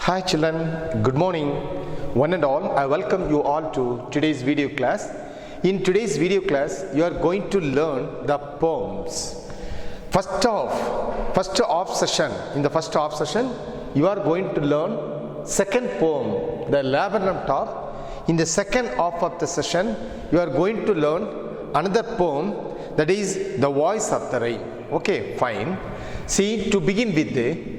Hi children, good morning. One and all, I welcome you all to today's video class. In today's video class, you are going to learn the poems. First off session, you are going to learn second poem, the Laburnum top. In the second half of the session, you are going to learn another poem, that is the Voice of the Rain. Okay, fine. See, to begin with the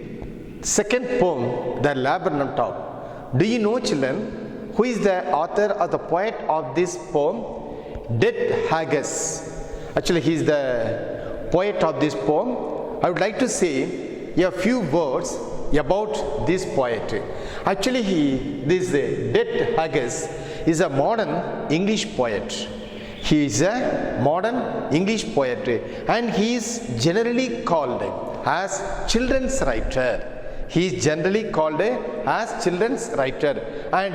second poem, the Laburnum top. Do you know, children, who is the author or the poet of this poem? Det Haggis. Actually, he is the poet of this poem. I would like to say a few words about this poet. Actually, this Det Haggis is a modern English poet. He is a modern English poet, and he is generally called as children's writer. He is generally called as children's writer. And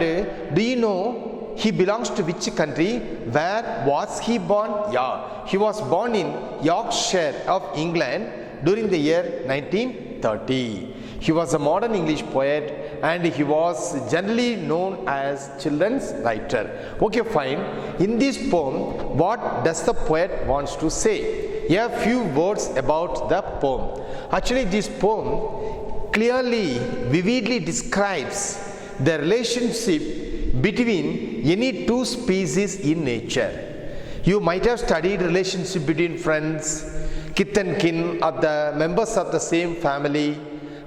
do you know he belongs to which country? Where was he born? Yeah, he was born in Yorkshire of England during the year 1930. He was a modern English poet and he was generally known as children's writer. Okay, fine. In this poem, what does the poet wants to say? A few words about the poem. Actually, this poem clearly, vividly describes the relationship between any two species in nature. You might have studied relationship between friends, kith and kin, of the members of the same family.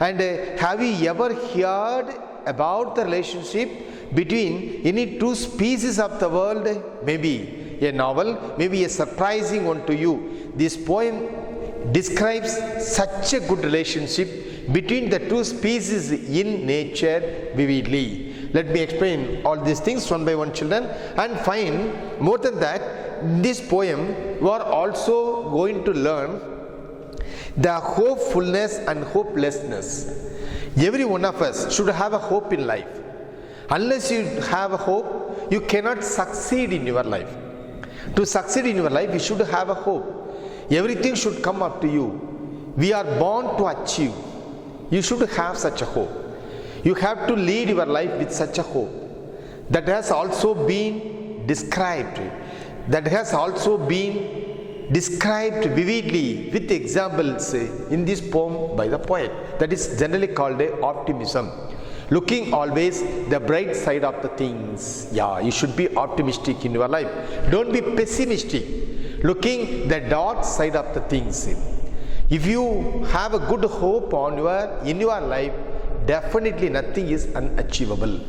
And have you ever heard about the relationship between any two species of the world? Maybe a novel, maybe a surprising one to you. This poem describes such a good relationship between the two species in nature vividly. Let me explain all these things one by one, children, and find more than that. In this poem, you are also going to learn the hopefulness and hopelessness. Every one of us should have a hope in life. Unless you have a hope, you cannot succeed in your life. To succeed in your life, you should have a hope. Everything should come up to you. We are born to achieve. You should have such a hope. You have to lead your life with such a hope. That has also been described. That has also been described vividly with examples in this poem by the poet. That is generally called optimism. Looking always the bright side of the things. Yeah, you should be optimistic in your life. Don't be pessimistic. Looking the dark side of the things. If you have a good hope in your life, definitely nothing is unachievable.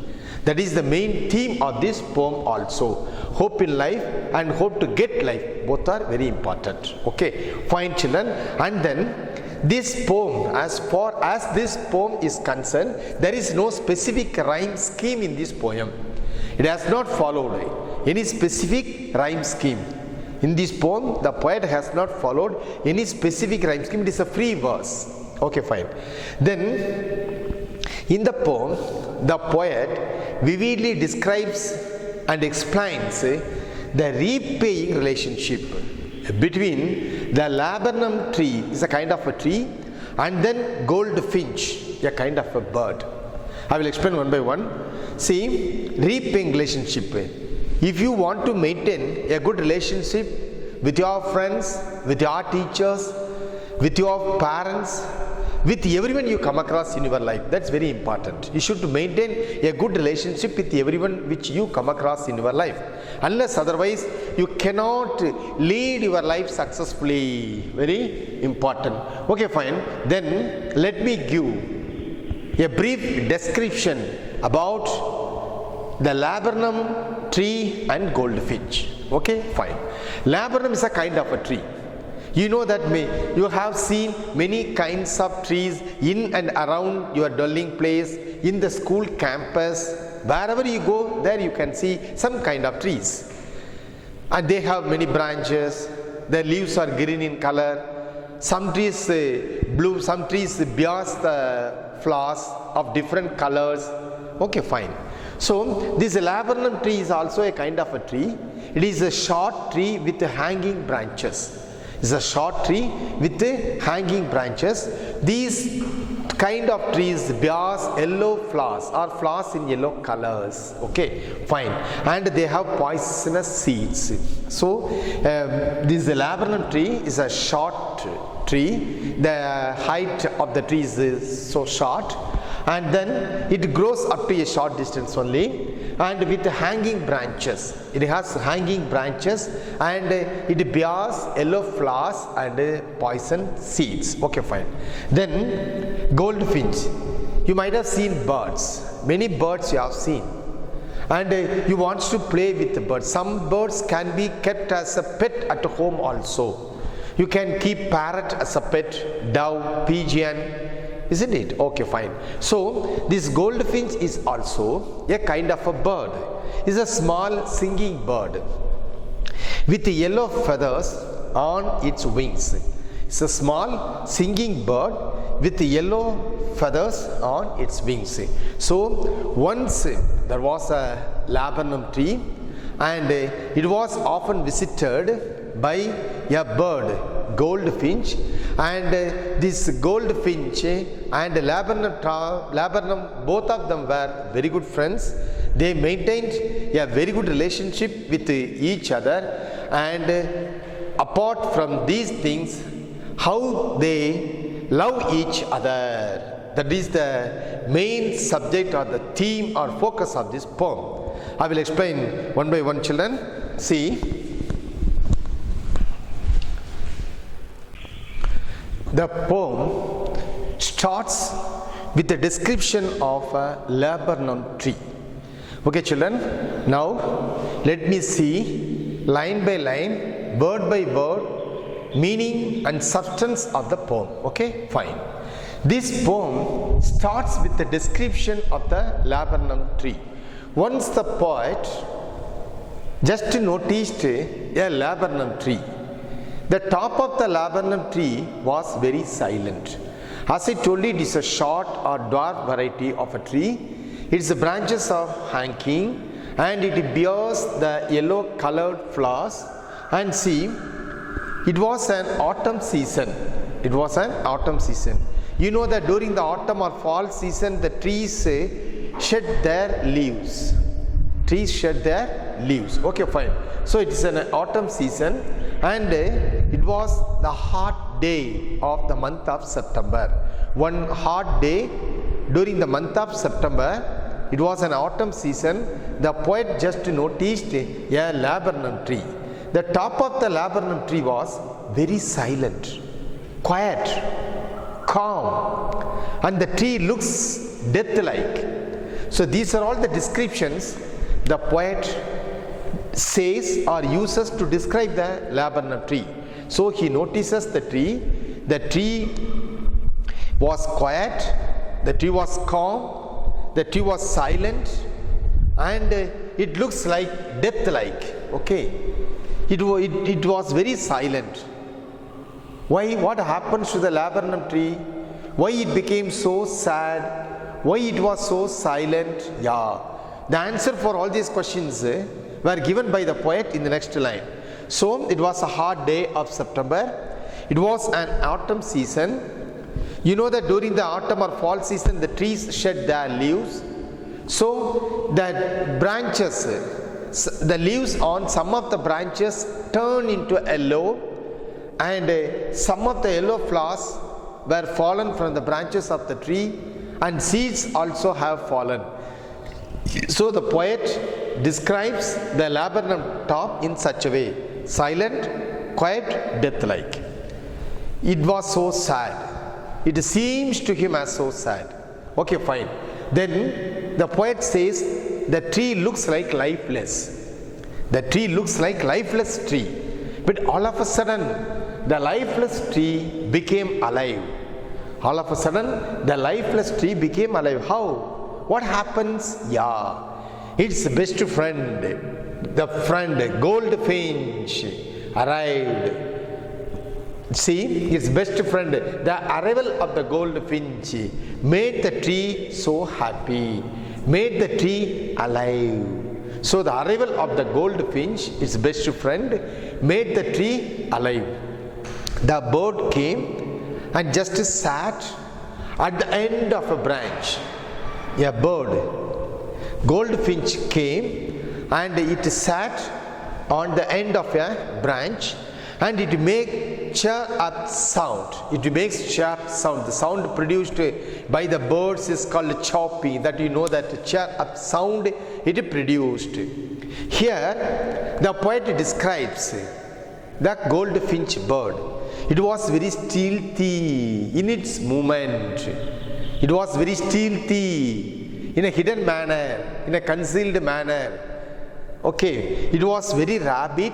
That is the main theme of this poem also. Hope in life and hope to get life, both are very important. Okay, fine, children. And then this poem, as far as this poem is concerned, there is no specific rhyme scheme in this poem. It has not followed any specific rhyme scheme. In this poem, the poet has not followed any specific rhyme scheme. It is a free verse. Okay, fine. Then, in the poem, the poet vividly describes and explains the repaying relationship between the laburnum tree, is a kind of a tree, and then goldfinch, a kind of a bird. I will explain one by one. See, repaying relationship. If you want to maintain a good relationship with your friends, with your teachers, with your parents, with everyone you come across in your life, that's very important. You should maintain a good relationship with everyone which you come across in your life. Unless otherwise, you cannot lead your life successfully. Very important. Okay, fine. Then let me give a brief description about the laburnum tree and goldfinch. Okay, fine. Laburnum is a kind of a tree. You know that you have seen many kinds of trees in and around your dwelling place, in the school campus. Wherever you go, there you can see some kind of trees. And they have many branches. The leaves are green in color. Some trees bloom, some trees bears the flowers of different colors. Okay, fine. So, this laburnum tree is also a kind of a tree. It is a short tree with hanging branches. It's a short tree with hanging branches. These kind of trees bears yellow flowers or flowers in yellow colors. Okay, fine. And they have poisonous seeds. So this laburnum tree is a short tree. The height of the tree is so short, and then it grows up to a short distance only, and with hanging branches. It has hanging branches, and it bears yellow flowers and poison seeds. Okay, fine. Then goldfinch. You might have seen birds. Many birds you have seen, and you want to play with the birds. Some birds can be kept as a pet at home also. You can keep parrot as a pet, dove, pigeon, isn't it? Okay, fine. So this goldfinch is also a kind of a bird. It's a small singing bird with yellow feathers on its wings. It's a small singing bird with yellow feathers on its wings. So once there was a laburnum tree, and it was often visited by a bird, goldfinch, and this goldfinch and laburnum, both of them were very good friends. They maintained a very good relationship with each other, and apart from these things, how they love each other. That is the main subject or the theme or focus of this poem. I will explain one by one, children. See, the poem starts with a description of a laburnum tree. Okay, children, now let me see line by line, word by word, meaning and substance of the poem. Okay, fine. This poem starts with the description of the laburnum tree. Once the poet just noticed a laburnum tree. The top of the laburnum tree was very silent. As I told you, it is a short or dwarf variety of a tree. Its branches are hanging, and it bears the yellow colored flowers. And see, it was an autumn season. It was an autumn season. You know that during the autumn or fall season, the trees shed their leaves. Trees shed their leaves. Okay, fine. So it is an autumn season, and it was the hot day of the month of September. One hot day during the month of September. It was an autumn season. The poet just noticed a laburnum tree. The top of the laburnum tree was very silent, quiet, calm, and the tree looks death-like. So these are all the descriptions the poet says or uses to describe the laburnum tree. So he notices the tree. The tree was quiet, the tree was calm, the tree was silent, and it looks like death-like. Okay, it was very silent. Why? What happens to the laburnum tree? Why it became so sad? Why it was so silent? Yeah, the answer for all these questions were given by the poet in the next line. So it was a hot day of September. It was an autumn season. You know that during the autumn or fall season, the trees shed their leaves. So the branches, the leaves on some of the branches turn into yellow, and some of the yellow flowers were fallen from the branches of the tree, and seeds also have fallen. So the poet describes the laburnum top in such a way: silent, quiet, death-like. It was so sad. It seems to him as so sad. Okay, fine. Then the poet says the tree looks like lifeless. The tree looks like lifeless tree. But all of a sudden, the lifeless tree became alive. All of a sudden, the lifeless tree became alive. How? What happens? Yeah, its best friend, the friend Goldfinch, arrived. See, his best friend, the arrival of the goldfinch made the tree so happy, made the tree alive. So the arrival of the goldfinch, his best friend, made the tree alive. The bird came and just sat At the end of a branch, a bird, goldfinch came and it sat on the end of a branch and it makes chirp up sound. It makes chirp sound. The sound produced by the birds is called chopping. That you know that chirp up sound it produced. Here the poet describes the goldfinch bird. It was very stealthy in its movement. It was very stealthy in a hidden manner, in a concealed manner. Okay, it was very rapid,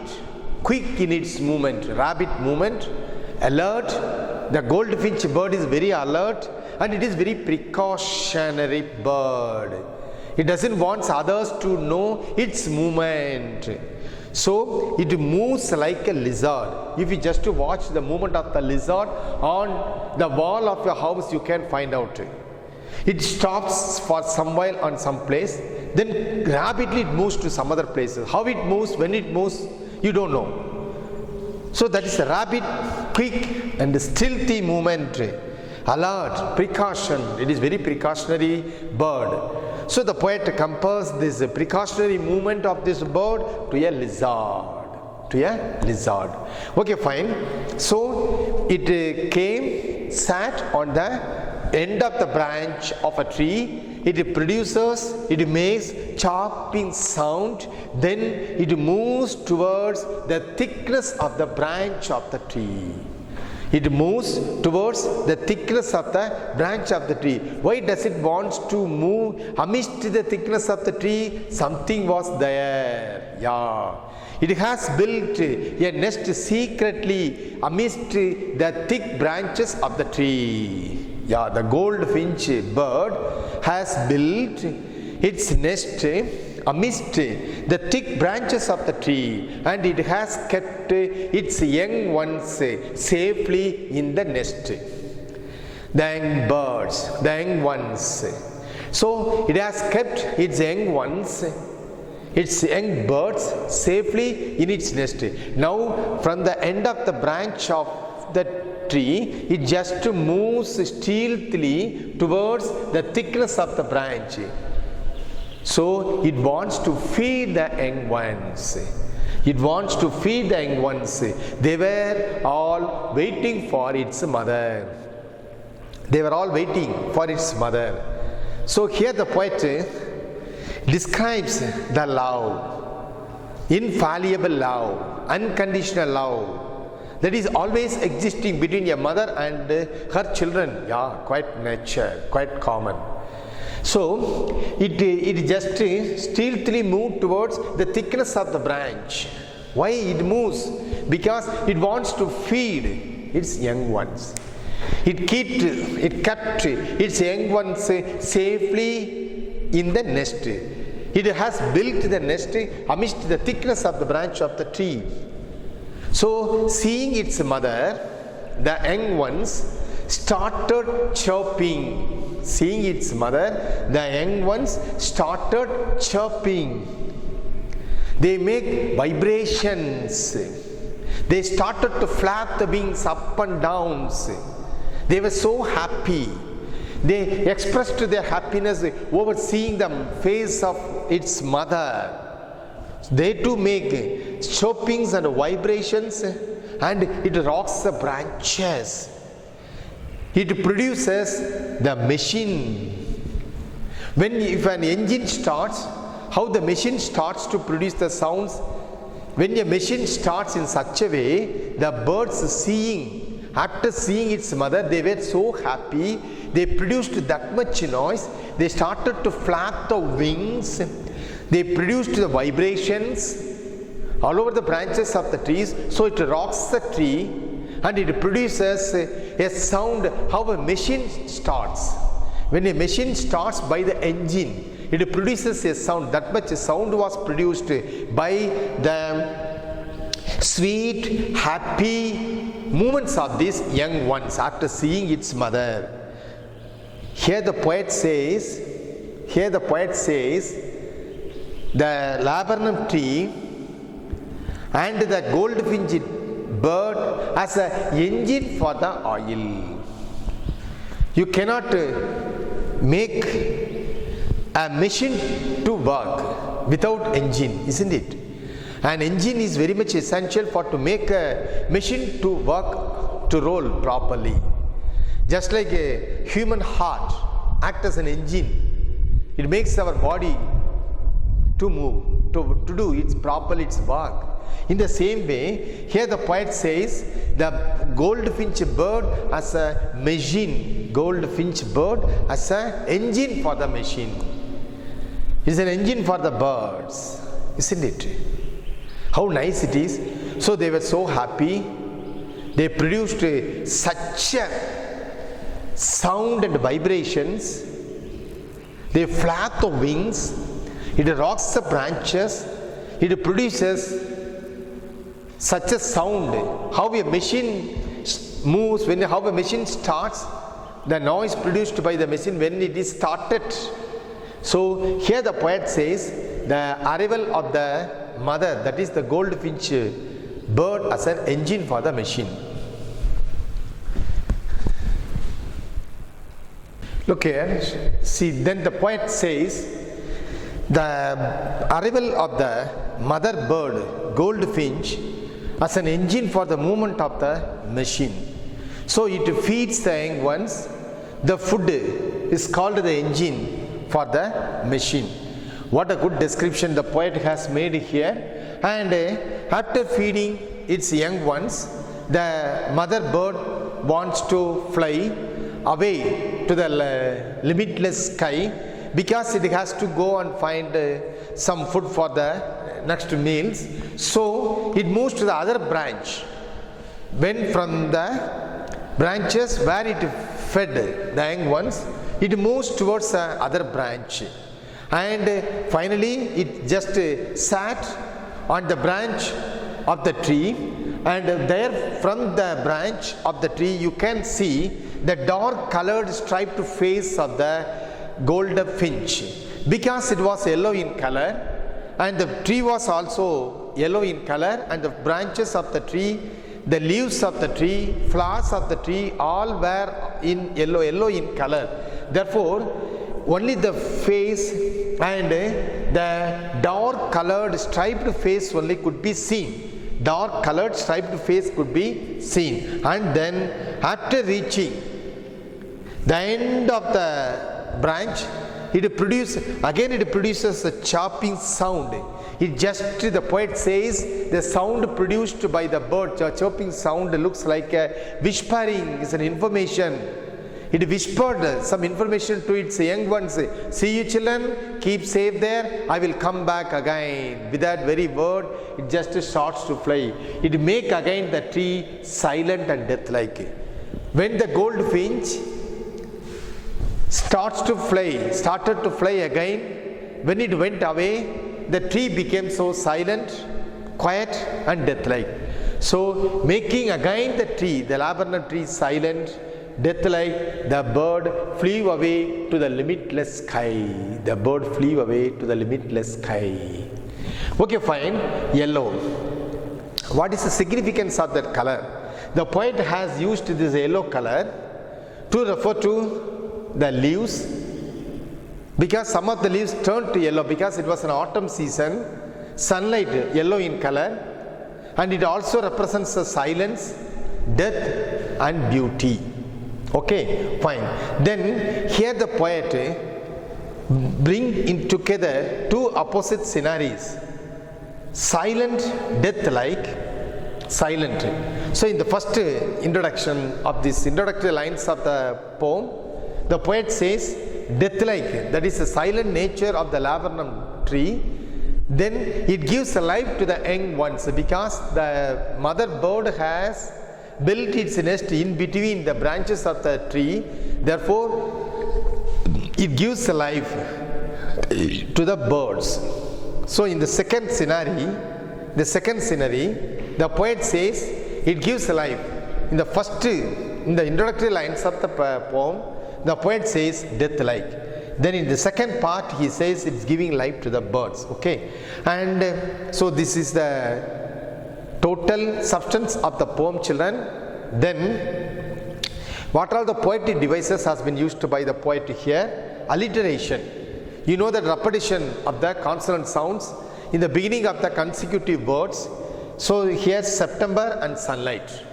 quick in its movement, rapid movement, alert. The goldfinch bird is very alert and it is very precautionary bird. It doesn't want others to know its movement. So it moves like a lizard. If you just watch the movement of the lizard on the wall of your house, you can find out. It stops for some while on some place, then rapidly it moves to some other places. How it moves, when it moves, you don't know. So that is a rapid, quick and stealthy movement. Alert, precaution. It is very precautionary bird. So the poet compares this precautionary movement of this bird to a lizard. Okay, fine. So it came, sat on the end of the branch of a tree. It makes chopping sound. Then it moves towards the thickness of the branch of the tree. It moves towards the thickness of the branch of the tree. Why does it want to move amidst the thickness of the tree? Something was there. Yeah. It has built a nest secretly amidst the thick branches of the tree. Yeah, the goldfinch bird has built its nest amidst the thick branches of the tree, and it has kept its young ones safely in the nest. The young birds, the young ones. So it has kept its young ones, its young birds safely in its nest. Now from the end of the branch of the tree, it just moves stealthily towards the thickness of the branch. So it wants to feed the young ones. They were all waiting for its mother. So here the poet describes the love, infallible love, unconditional love that is always existing between a mother and her children. Yeah, quite nature, quite common. So it just stealthily moves towards the thickness of the branch. Why it moves? Because it wants to feed its young ones. It kept its young ones safely in the nest. It has built the nest amidst the thickness of the branch of the tree. So seeing its mother, the young ones started chirping. Seeing its mother, the young ones started chirping. They make vibrations. They started to flap the wings up and down. They were so happy. They expressed their happiness over seeing the face of its mother. They too make chirpings and vibrations, and it rocks the branches. It produces the machine. If an engine starts, how the machine starts to produce the sounds? When a machine starts in such a way, the birds after seeing its mother, they were so happy. They produced that much noise. They started to flap the wings. They produced the vibrations all over the branches of the trees. So it rocks the tree. And it produces a sound how a machine starts. When a machine starts by the engine, it produces a sound. That much sound was produced by the sweet, happy movements of these young ones after seeing its mother. Here the poet says, the laburnum tree and the goldfinch bird as an engine for the oil. You cannot make a machine to work without engine, isn't it? An engine is very much essential for to make a machine to work, to roll properly. Just like a human heart acts as an engine, it makes our body to move, to do its properly its work. In the same way, here the poet says the goldfinch bird as a machine, goldfinch bird as an engine for the machine. It's an engine for the birds, isn't it? How nice it is. So they were so happy. They produced such a sound and vibrations. They flap the wings. It rocks the branches. It produces such a sound. How a machine moves, how a machine starts, the noise produced by the machine when it is started. So here the poet says the arrival of the mother, that is the goldfinch bird, as an engine for the machine. Look here, see, then the poet says the arrival of the mother bird, goldfinch, as an engine for the movement of the machine. So it feeds the young ones. The food is called the engine for the machine. What a good description the poet has made here. And after feeding its young ones, the mother bird wants to fly away to the limitless sky, because it has to go and find some food for the next meals. So it moves to the other branch. When from the branches where it fed the young ones, it moves towards the other branch. And finally it just sat on the branch of the tree, and there from the branch of the tree you can see the dark colored striped face of the goldfinch, because it was yellow in color, and the tree was also yellow in color, and the branches of the tree, the leaves of the tree, flowers of the tree, all were in yellow in color. Therefore only the face and the dark colored striped face only could be seen. Dark colored striped face could be seen. And then after reaching the end of the branch, it produces a chopping sound. It just, the poet says, the sound produced by the bird, the chopping sound, looks like a whispering, is an information. It whispered some information to its young ones. See you children, keep safe there, I will come back again. With that very word, it just starts to fly. It make again the tree silent and death-like. When the goldfinch started to fly again, when it went away, the tree became so silent, quiet and death-like. So making again the tree, the laburnum tree, silent, death-like, the bird flew away to the limitless sky. The bird flew away to the limitless sky. Okay, fine. Yellow. What is the significance of that color? The poet has used this yellow color to refer to the leaves, because some of the leaves turned to yellow because it was an autumn season, sunlight yellow in color, and it also represents the silence, death and beauty. Okay, fine. Then here the poet bring in together two opposite scenarios: silent, death-like, silent. So in the first introduction of this introductory lines of the poem, the poet says death-like, that is the silent nature of the laburnum tree. Then it gives life to the young ones, because the mother bird has built its nest in between the branches of the tree. Therefore it gives life to the birds. So in the second scenario, the poet says it gives life. In the introductory lines of the poem, the poet says death-like. Then in the second part he says it's giving life to the birds. Okay, and so this is the total substance of the poem, children. Then What are the poetic devices has been used by the poet here? Alliteration. You know that repetition of the consonant sounds in the beginning of the consecutive words. So here September and sunlight.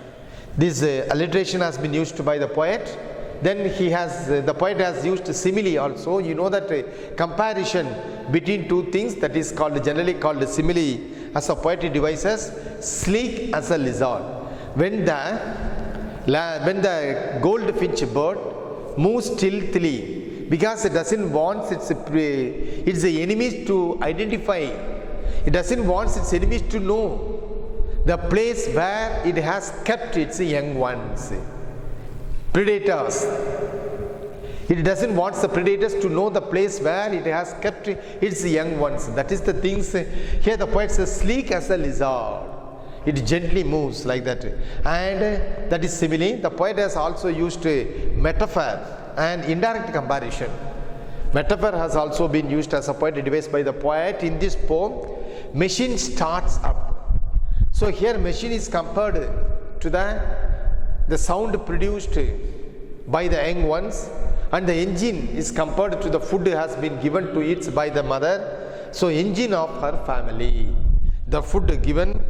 This alliteration has been used by the poet. Then the poet has used simile also. You know that comparison between two things, that is generally called simile as a poetic devices. Sleek as a lizard. When the goldfinch bird moves stealthily, because it doesn't want its enemies to identify, it doesn't want its enemies to know the place where it has kept its young ones, predators. It doesn't want the predators to know the place where it has kept its young ones. That is the things. Here the poet says, sleek as a lizard. It gently moves like that. And that is simile. The poet has also used metaphor and indirect comparison. Metaphor has also been used as a poetic device by the poet in this poem. Machine starts up. So here machine is compared to the sound produced by the young ones, and the engine is compared to the food has been given to it by the mother. So engine of her family. The food given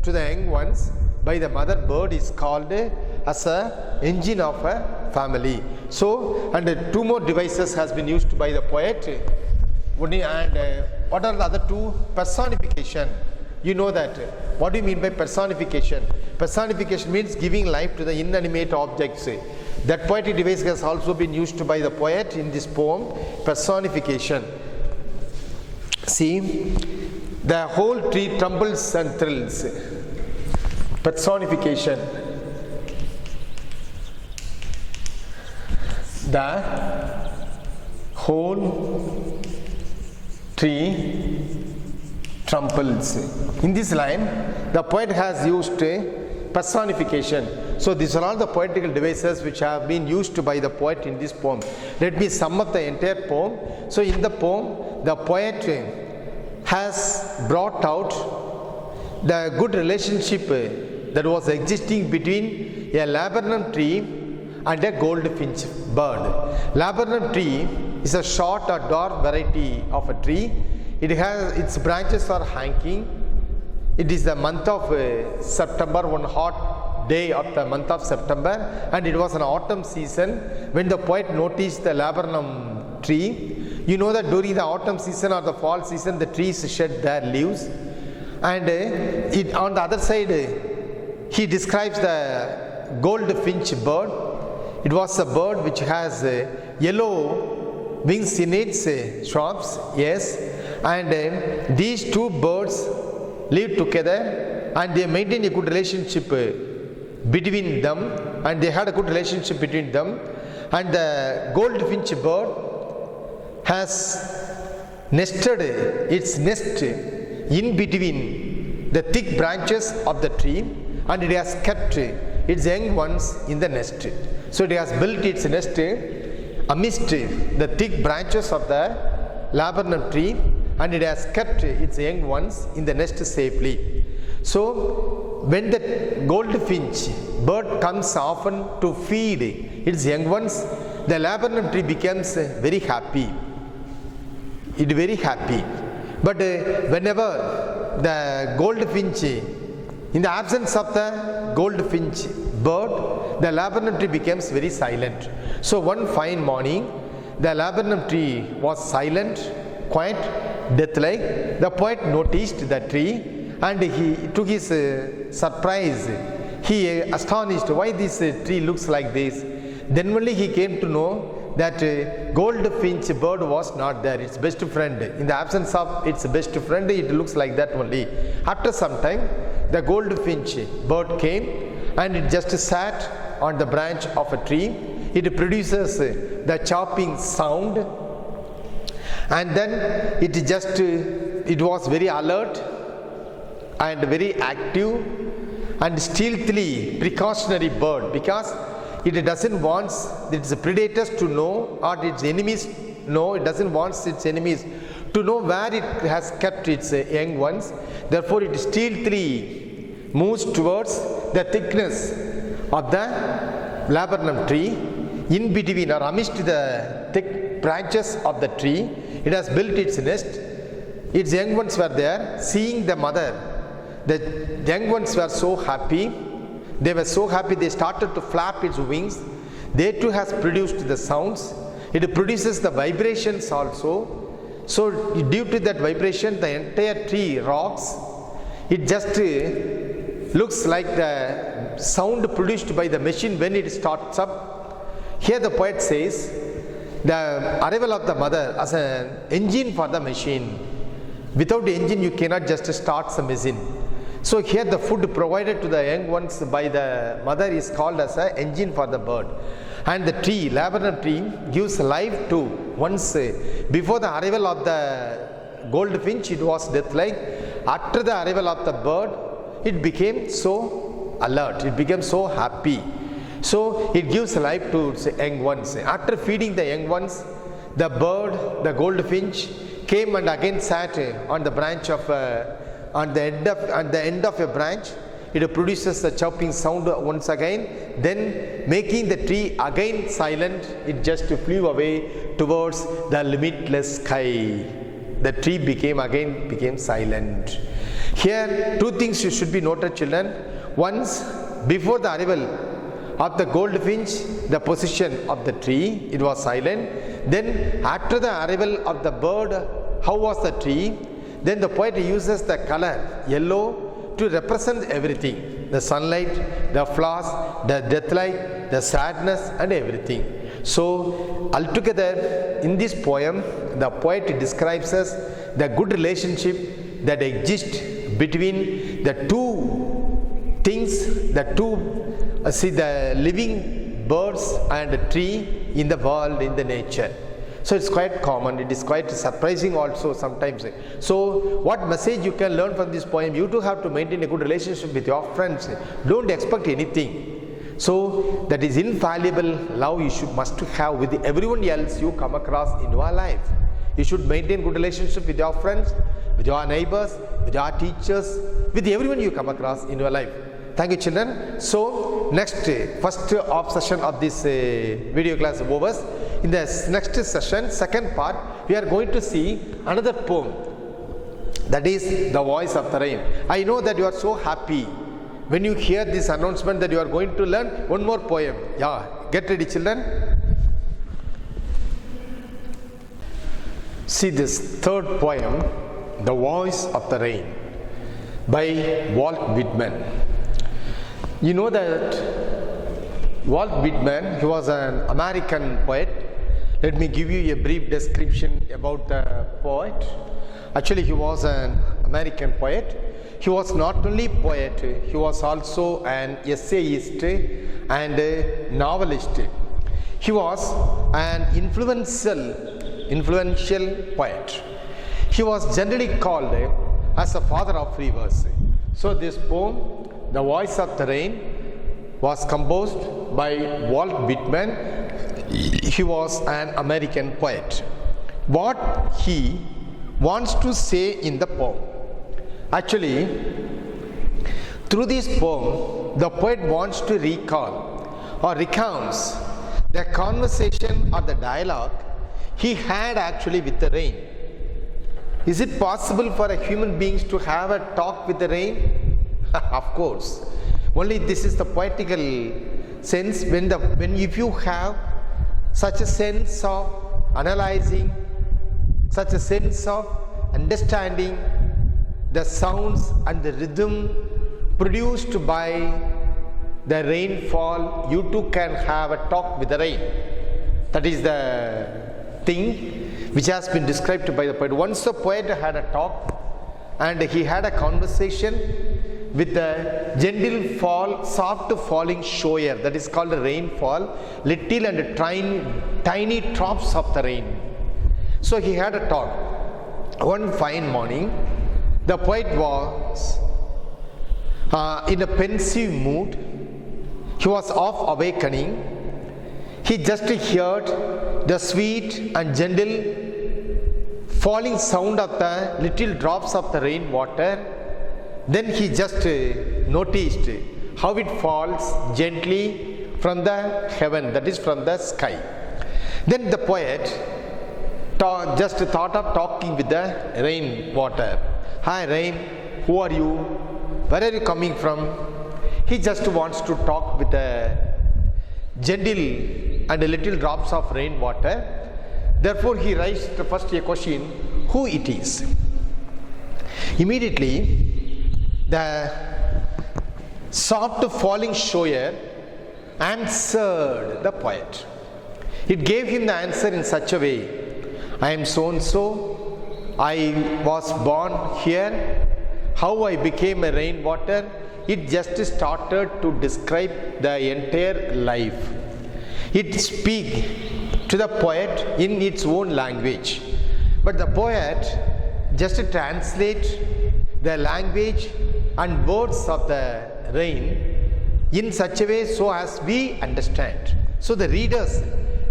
to the young ones by the mother bird is called as a engine of a family. So, and two more devices has been used by the poet. And what are the other two? Personification. You know that. What do you mean by personification? Personification means giving life to the inanimate objects. That poetic device has also been used by the poet in this poem. Personification. See, the whole tree trembles and thrills. Personification. The whole tree trembles. In this line, the poet has used personification. So these are all the poetical devices which have been used by the poet in this poem. Let me sum up the entire poem. So in the poem, the poet has brought out the good relationship that was existing between a laburnum tree and a goldfinch bird. Laburnum tree is a short or dwarf variety of a tree. It has its branches are hanging. It is the month of September, one hot day of the month of September, and it was an autumn season when the poet noticed the laburnum tree. You know that during the autumn season or the fall season, the trees shed their leaves, and on the other side, he describes the goldfinch bird. It was a bird which has yellow wings in its shops, yes, and these two birds live together and they maintain a good relationship between them, and they had a good relationship between them. And the goldfinch bird has nested its nest in between the thick branches of the tree, and it has kept its young ones in the nest. So it has built its nest amidst the thick branches of the laburnum tree, and it has kept its young ones in the nest safely. So when the goldfinch bird comes often to feed its young ones, the laburnum tree becomes very happy. It very happy. But whenever the goldfinch, in the absence of the goldfinch bird, the laburnum tree becomes very silent. So one fine morning, the laburnum tree was silent, quiet, death-like. The poet noticed the tree, and he took his surprise. He astonished why this tree looks like this. Then only he came to know that goldfinch bird was not there, its best friend. In the absence of its best friend, it looks like that only. After some time, the goldfinch bird came and it just sat on the branch of a tree. It produces the chopping sound, and then it was very alert and very active and stealthily precautionary bird, because it doesn't want its predators to know, or its enemies know. It doesn't want its enemies to know where it has kept its young ones. Therefore it stealthily moves towards the thickness of the laburnum tree. In between or amidst the thick branches of the tree, it has built its nest. Its young ones were there. Seeing the mother, the young ones were so happy. They were so happy they started to flap its wings. They too has produced the sounds. It produces the vibrations also. So due to that vibration, the entire tree rocks. It just looks like the sound produced by the machine when it starts up. Here the poet says the arrival of the mother as an engine for the machine. Without the engine you cannot just start the machine. So here the food provided to the young ones by the mother is called as an engine for the bird. And the tree, laburnum tree, gives life to once before the arrival of the goldfinch it was death-like. After the arrival of the bird, it became so alert, it became so happy. So it gives life to young ones. After feeding the young ones, the bird, the goldfinch, came and again sat on the branch of on the end of a branch. It produces the chirping sound once again, then making the tree again silent, it just flew away towards the limitless sky. The tree became silent. Here two things should be noted, children. Once, before the arrival of the goldfinch, the position of the tree, it was silent. Then after the arrival of the bird, how was the tree? Then the poet uses the color yellow to represent everything, the sunlight, the flowers, the death-like, the sadness and everything. So altogether in this poem, the poet describes us the good relationship that exists between the two things, the living birds and the tree in the world, in the nature. So it's quite common, it is quite surprising also sometimes. So what message you can learn from this poem? You too have to maintain a good relationship with your friends. Don't expect anything. So that is infallible love you must have with everyone else you come across in your life. You should maintain good relationship with your friends, with your neighbors, with your teachers, with everyone you come across in your life. Thank you, children. So next, first off session of this video class over. In the next session, second part, we are going to see another poem, that is The Voice of the Rain. I know that you are so happy when you hear this announcement that you are going to learn one more poem. Yeah, get ready, children. See this third poem, The Voice of the Rain, by Walt Whitman. You know that Walt Whitman, he was an American poet. Let me give you a brief description about the poet. Actually, he was an American poet. He was not only poet, he was also an essayist and a novelist. He was an influential poet. He was generally called as the father of free verse. So this poem, The Voice of the Rain, was composed by Walt Whitman. He was an American poet. What he wants to say in the poem. Actually, through this poem, the poet wants to recall or recounts the conversation or the dialogue he had actually with the rain. Is it possible for a human being to have a talk with the rain? Of course. Only this is the poetical sense if you have such a sense of analyzing, such a sense of understanding the sounds and the rhythm produced by the rainfall, you too can have a talk with the rain. That is the thing which has been described by the poet. Once the poet had a talk and he had a conversation with the gentle fall, soft falling shower, that is called rainfall, little and tiny drops of the rain. So he had a talk. One fine morning, the poet was in a pensive mood. He was off awakening. He just heard the sweet and gentle falling sound of the little drops of the rainwater. Then he just noticed how it falls gently from the heaven, that is from the sky. Then the poet just thought of talking with the rain water. Hi rain, who are you? Where are you coming from? He just wants to talk with the gentle and little drops of rain water. Therefore he raised first a question, who it is? Immediately the soft falling shower answered the poet. It gave him the answer in such a way, I am so and so, I was born here, how I became a rainwater. It just started to describe the entire life. It speaks to the poet in its own language. But the poet just translate the language and words of the rain in such a way so as we understand. So the readers,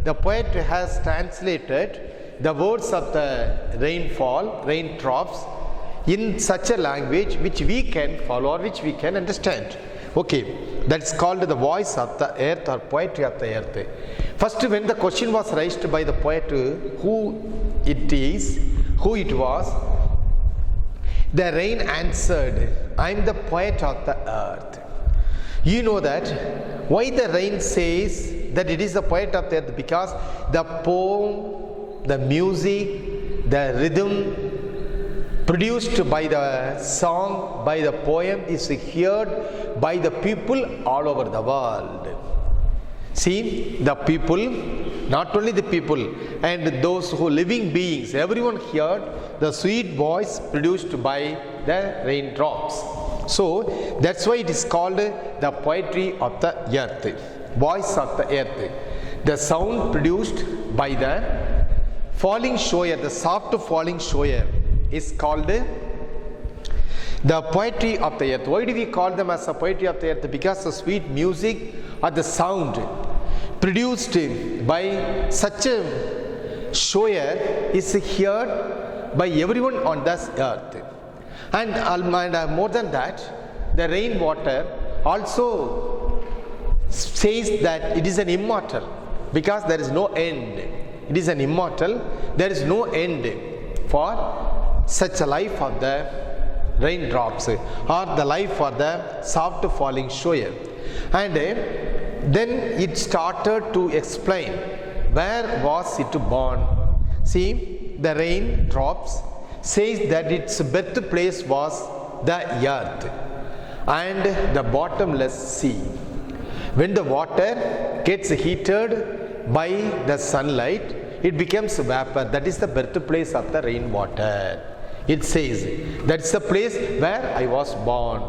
the poet has translated the words of the rainfall, raindrops in such a language which we can follow or which we can understand. Okay, that's called the voice of the earth or poetry of the earth. First, when the question was raised by the poet who it is, who it was, the rain answered, I am the poet of the earth. You know that why the rain says that it is the poet of the earth? Because the poem, the music, the rhythm produced by the song, by the poem is heard by the people all over the world. See, the people, not only the people, and those who living beings, everyone heard the sweet voice produced by the raindrops. So that's why it is called the poetry of the earth, voice of the earth. The sound produced by the falling shower, the soft falling shower, is called the poetry of the earth. Why do we call them as a poetry of the earth? Because the sweet music or the sound produced by such a shower is heard by everyone on this earth. And more than that, the rainwater also says that it is an immortal, because there is no end. It is an immortal, there is no end for such a life of the raindrops or the life of the soft falling shower. And then it started to explain where was it born. See, the raindrops says that its birthplace was the earth and the bottomless sea. When the water gets heated by the sunlight, it becomes vapor. That is the birthplace of the rainwater. It says that's the place where I was born.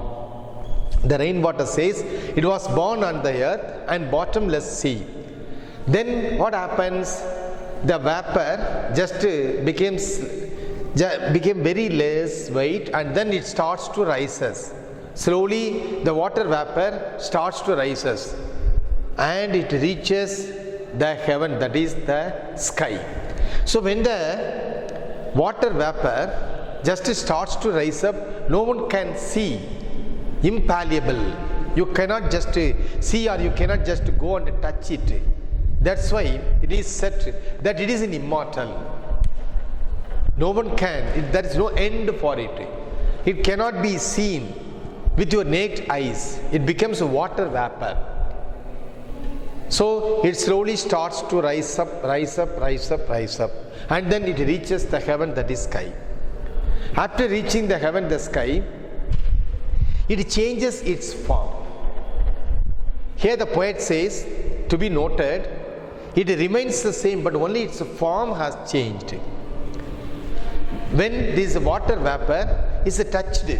The rainwater says it was born on the earth and bottomless sea. Then what happens? The vapor just became very less weight, and then it starts to rises. Slowly the water vapor starts to rises and it reaches the heaven, that is the sky. So when the water vapor just starts to rise up, no one can see, impalpable. You cannot just see, or you cannot just go and touch it. That's why it is said that it is an immortal. No one can, there is no end for it. It cannot be seen with your naked eyes. It becomes water vapor. So it slowly starts to rise up, rise up, rise up, rise up, and then it reaches the heaven, that is sky. After reaching the heaven, the sky, it changes its form. Here the poet says, to be noted, it remains the same, but only its form has changed. When this water vapor is touched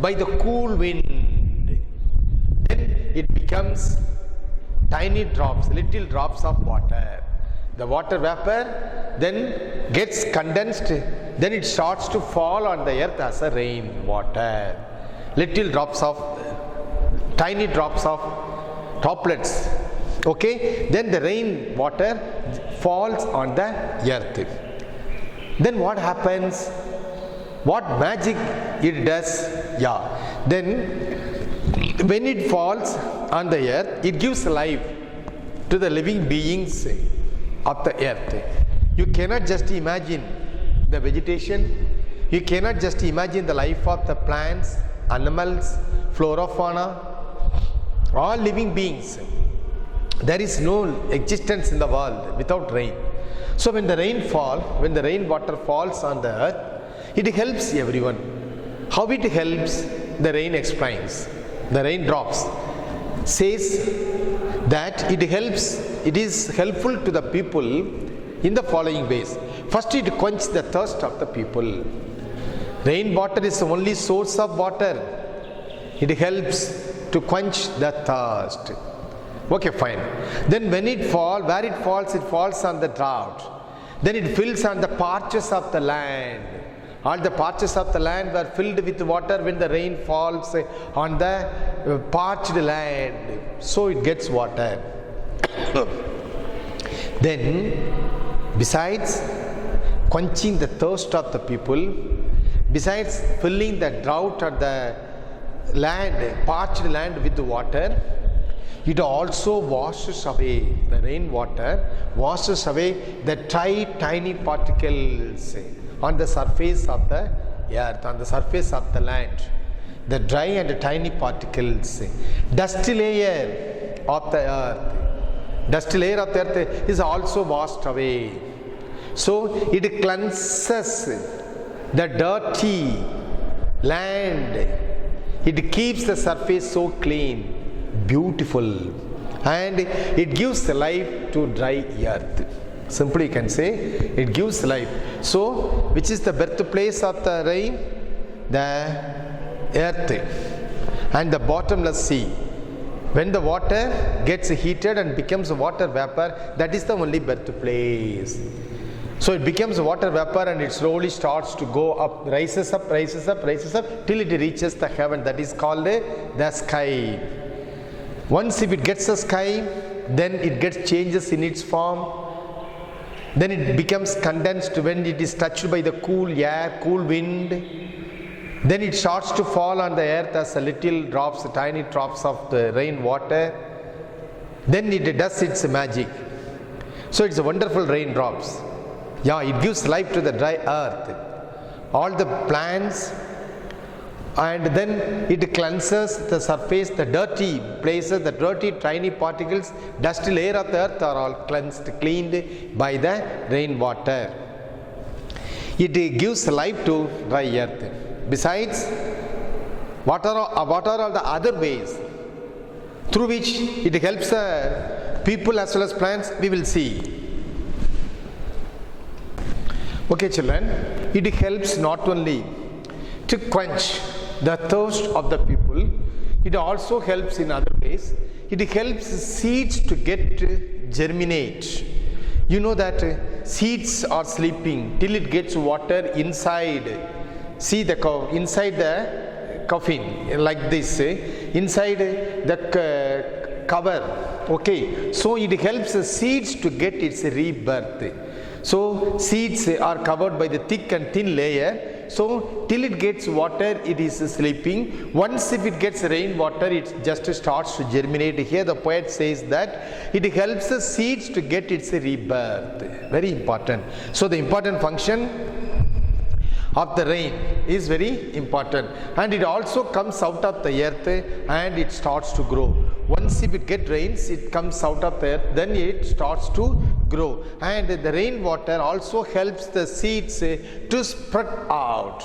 by the cool wind, then it becomes tiny drops, little drops of water. The water vapor then gets condensed, then it starts to fall on the earth as a rain water. Little drops of, tiny drops of droplets. Okay, then the rain water falls on the earth. Then what happens? What magic it does? Yeah. Then when it falls on the earth, it gives life to the living beings of the earth. You cannot just imagine the vegetation, you cannot just imagine the life of the plants, animals, flora, fauna, all living beings. There is no existence in the world without rain. So when the rainwater falls on the earth, it helps everyone. How it helps, the rain explains. The raindrops says that it is helpful to the people in the following ways. First, it quenches the thirst of the people. Rainwater is the only source of water. It helps to quench the thirst. Okay, fine. Then when it falls, where it falls on the drought. Then it fills on the parches of the land. All the parches of the land were filled with water when the rain falls on the parched land. So it gets water. Then, besides quenching the thirst of the people, besides filling the drought of the land, parched land with water, it also washes away, the rainwater washes away the tiny particles on the surface of the earth, on the surface of the land. The dry and tiny particles, dusty layer of the earth is also washed away. So it cleanses the dirty land. It keeps the surface so clean, beautiful, and it gives life to dry earth. Simply you can say it gives life. So which is the birthplace of the rain? The earth and the bottomless sea. When the water gets heated and becomes water vapor, that is the only birthplace. So it becomes water vapor and it slowly starts to go up, rises up till it reaches the heaven. That is called the sky. Once if it gets the sky, then it gets changes in its form. Then it becomes condensed when it is touched by the cool air, cool wind. Then it starts to fall on the earth as a little drops, tiny drops of the rain water. Then it does its magic. So it's a wonderful raindrops. Yeah, it gives life to the dry earth. All the plants, and then it cleanses the surface, the dirty places, the dirty tiny particles, dusty layer of the earth are all cleaned by the rainwater. It gives life to dry earth. Besides, what are all the other ways through which it helps people as well as plants? We will see. Okay, children, it helps not only to quench the thirst of the people, it also helps in other ways. It helps seeds to germinate. You know that seeds are sleeping till it gets water inside. See inside the coffin, like this, inside the cover. Okay, so it helps the seeds to get its rebirth. So seeds are covered by the thick and thin layer. So till it gets water, it is sleeping. Once if it gets rainwater, it just starts to germinate. Here the poet says that it helps the seeds to get its rebirth. Very important. So the important function of the rain is very important, and it also comes out of the earth and it starts to grow. Once if it gets rains, it comes out of the earth, then it starts to grow, and the rainwater also helps the seeds to spread out.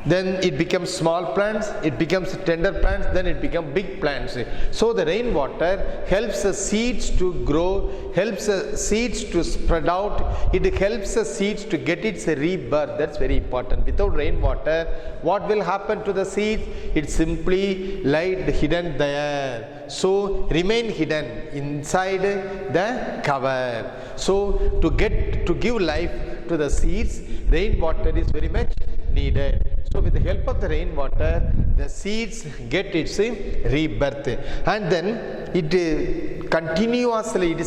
Then it becomes small plants, it becomes tender plants, then it becomes big plants. So the rainwater helps the seeds to grow, helps the seeds to spread out, it helps the seeds to get its rebirth. That's very important. Without rainwater, what will happen to the seeds? It simply lies hidden there. So remain hidden inside the cover. So to give life to the seeds, rainwater is very much needed. So with the help of the rainwater, the seeds get its rebirth, and then it is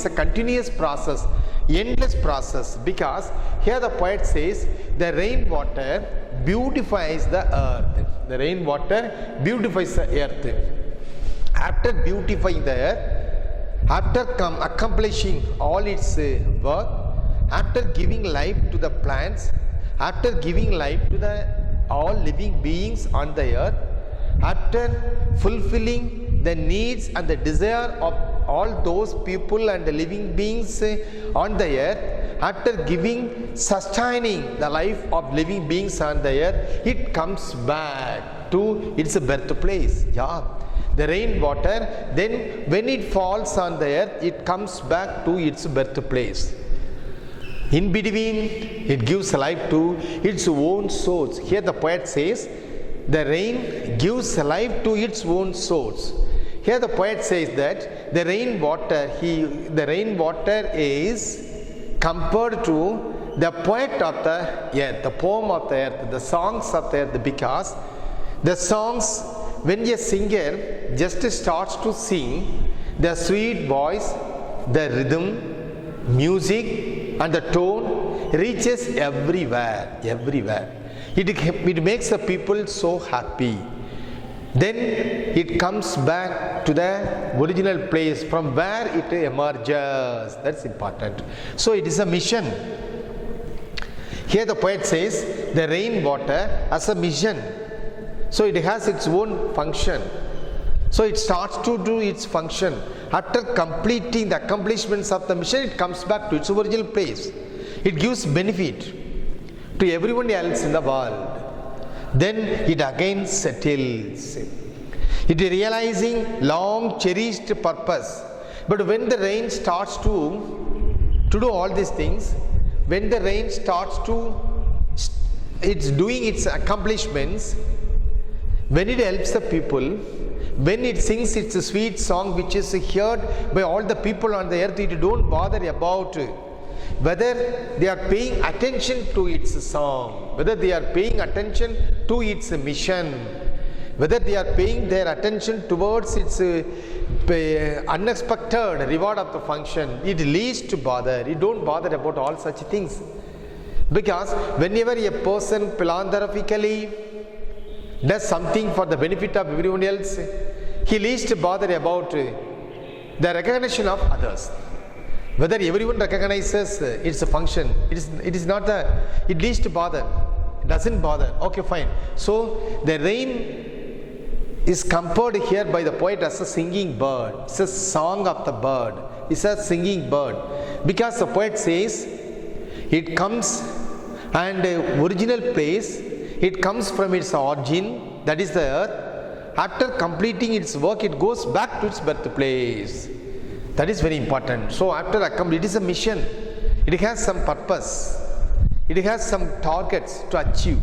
a continuous process, endless process, because here the poet says the rainwater beautifies the earth. The rainwater beautifies the earth. After beautifying the earth, after accomplishing all its work, after giving life to the plants, after giving life to the all living beings on the earth, after fulfilling the needs and the desire of all those people and the living beings on the earth, after sustaining the life of living beings on the earth, it comes back to its birthplace. Yeah. The rainwater, then when it falls on the earth, it comes back to its birthplace. In between, it gives life to its own source. Here the poet says, the rain gives life to its own source. Here the poet says that the rainwater is compared to the poet of the earth, the poem of the earth, the songs of the earth, because the songs, when a singer just starts to sing, the sweet voice, the rhythm, music and the tone reaches everywhere. It makes the people so happy. Then it comes back to the original place from where it emerges. That's important. So it is a mission. Here the poet says the rainwater as a mission. So it has its own function. So it starts to do its function. After completing the accomplishments of the mission, it comes back to its original place. It gives benefit to everyone else in the world. Then it again settles. It is realizing long cherished purpose. But when the rain starts to do all these things, when the rain starts to, it's doing its accomplishments, when it helps the people, when it sings its sweet song which is heard by all the people on the earth, it don't bother about whether they are paying attention to its song, whether they are paying attention to its mission, whether they are paying their attention towards its unexpected reward of the function. It least bother. It don't bother about all such things. Because whenever a person philanthropically does something for the benefit of everyone else, he least bother about the recognition of others. Whether everyone recognizes its function, it least bother. It doesn't bother. Okay, fine. So the rain is compared here by the poet as a singing bird. It's a song of the bird. It's a singing bird. Because the poet says it comes and original place, it comes from its origin, that is the earth. After completing its work, it goes back to its birthplace. That is very important. So after it is a mission. It has some purpose. It has some targets to achieve.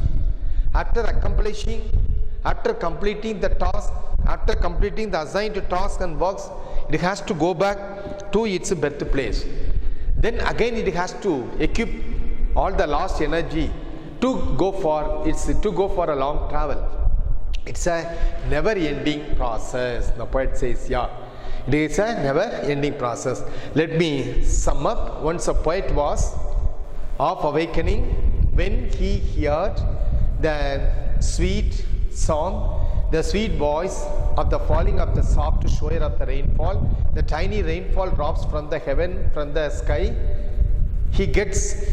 After completing the task, after completing the assigned tasks and works, it has to go back to its birthplace. Then again it has to equip all the lost energy to go for a long travel. It's a never-ending process. The poet says, yeah, it is a never-ending process. Let me sum up. Once a poet was of awakening when he heard the sweet song, the sweet voice of the falling of the soft shower of the rainfall, the tiny rainfall drops from the heaven, from the sky. He gets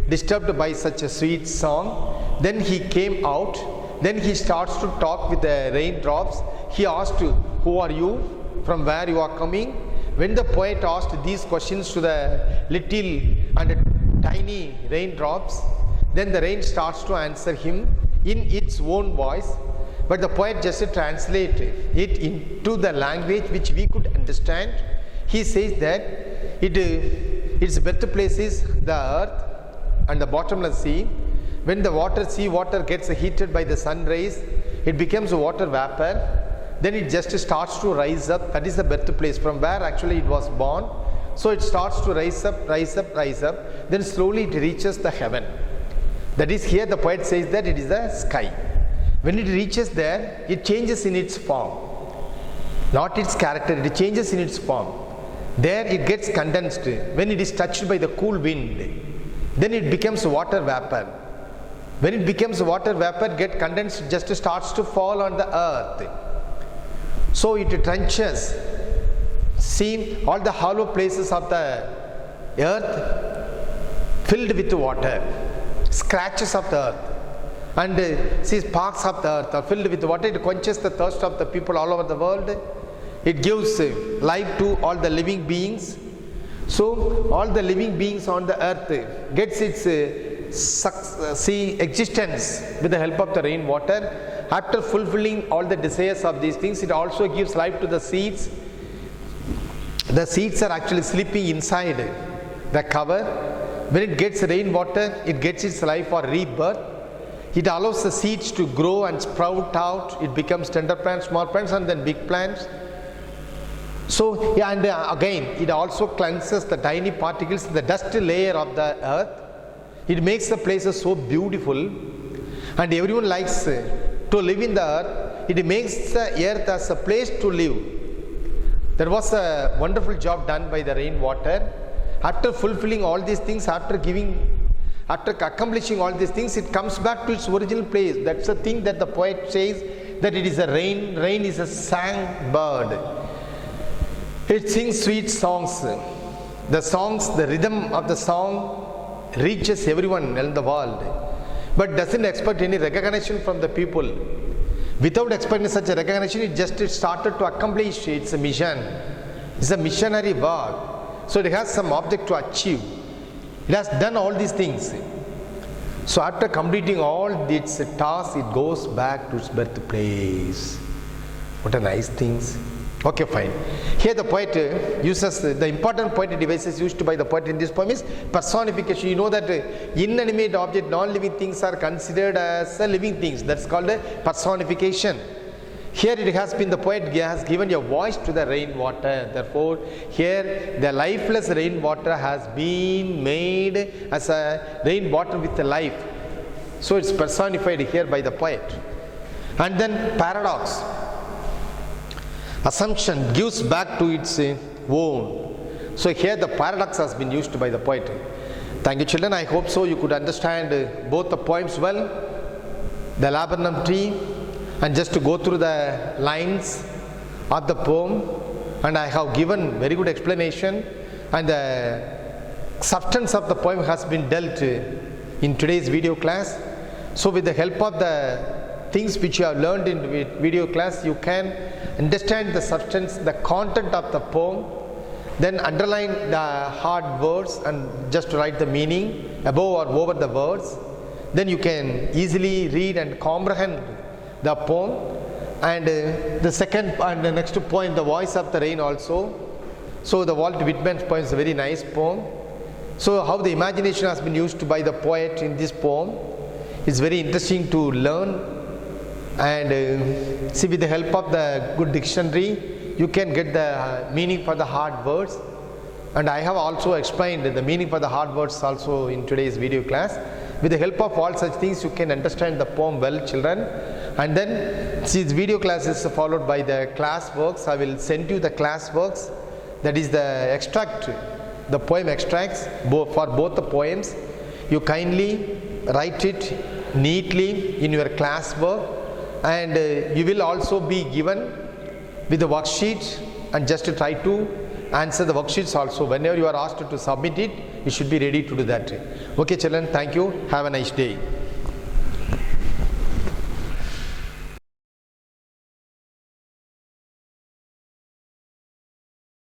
disturbed by such a sweet song. Then he came out. Then he starts to talk with the raindrops. He asked, who are you? From where you are coming? When the poet asked these questions to the little and tiny raindrops, then the rain starts to answer him in its own voice. But the poet just translated it into the language which we could understand. He says that its birthplace is the earth and the bottomless sea. When the sea water gets heated by the sun rays, it becomes water vapor. Then it just starts to rise up. That is the birthplace from where actually it was born. So it starts to rise up. Then slowly it reaches the heaven. That is, here the poet says that it is the sky. When it reaches there, it changes in its form. Not its character, it changes in its form. There it gets condensed. When it is touched by the cool wind, then it becomes water vapor. When it becomes water vapor, get condensed, just starts to fall on the earth. So it trenches See all the hollow places of the earth filled with water, scratches of the earth, and see sparks of the earth are filled with water. It quenches the thirst of the people all over the world. It gives life to all the living beings. So all the living beings on the earth gets its existence with the help of the rainwater. After fulfilling all the desires of these things, it also gives life to the seeds. The seeds are actually sleeping inside the cover. When it gets rainwater, it gets its life or rebirth. It allows the seeds to grow and sprout out. It becomes tender plants, small plants, and then big plants. So, yeah, and again, it also cleanses the tiny particles, the dust layer of the earth. It makes the places so beautiful, and everyone likes to live in the earth. It makes the earth as a place to live. There was a wonderful job done by the rainwater. After fulfilling all these things, after accomplishing all these things, it comes back to its original place. That's the thing that the poet says, that it is a rain. Rain is a sang bird. It sings sweet songs. The rhythm of the song reaches everyone in the world, but doesn't expect any recognition from the people. Without expecting such a recognition, it started to accomplish its mission. It's a missionary work. So it has some object to achieve. It has done all these things. So after completing all its tasks, it goes back to its birthplace. What a nice things. Okay, fine. Here the poet uses the important poetic devices used by the poet in this poem is personification. You know that inanimate object, non-living things are considered as living things. That's called a personification. Here it has been, the poet has given a voice to the rainwater. Therefore, here the lifeless rainwater has been made as a rainwater with a life. So it's personified here by the poet. And then paradox. Assumption gives back to its own. So here the paradox has been used by the poet. Thank you, children. I hope so you could understand both the poems well. The laburnum tree, and just to go through the lines of the poem, and I have given very good explanation, and the substance of the poem has been dealt in today's video class. So with the help of the things which you have learned in video class, you can understand the substance, the content of the poem, then underline the hard words and just write the meaning above or over the words. Then you can easily read and comprehend the poem. And the second and the next poem, the voice of the rain also. So the Walt Whitman's poem is a very nice poem. So how the imagination has been used by the poet in this poem is very interesting to learn. And see, with the help of the good dictionary, you can get the meaning for the hard words. And I have also explained the meaning for the hard words also in today's video class. With the help of all such things, you can understand the poem well, children. And then, see, this video class is followed by the class works. I will send you the class works. That is the extract, the poem extracts for both the poems. You kindly write it neatly in your class work. And you will also be given with the worksheet, and just to try to answer the worksheets also. Whenever you are asked to submit it, you should be ready to do that. Okay, children, thank you. Have a nice day.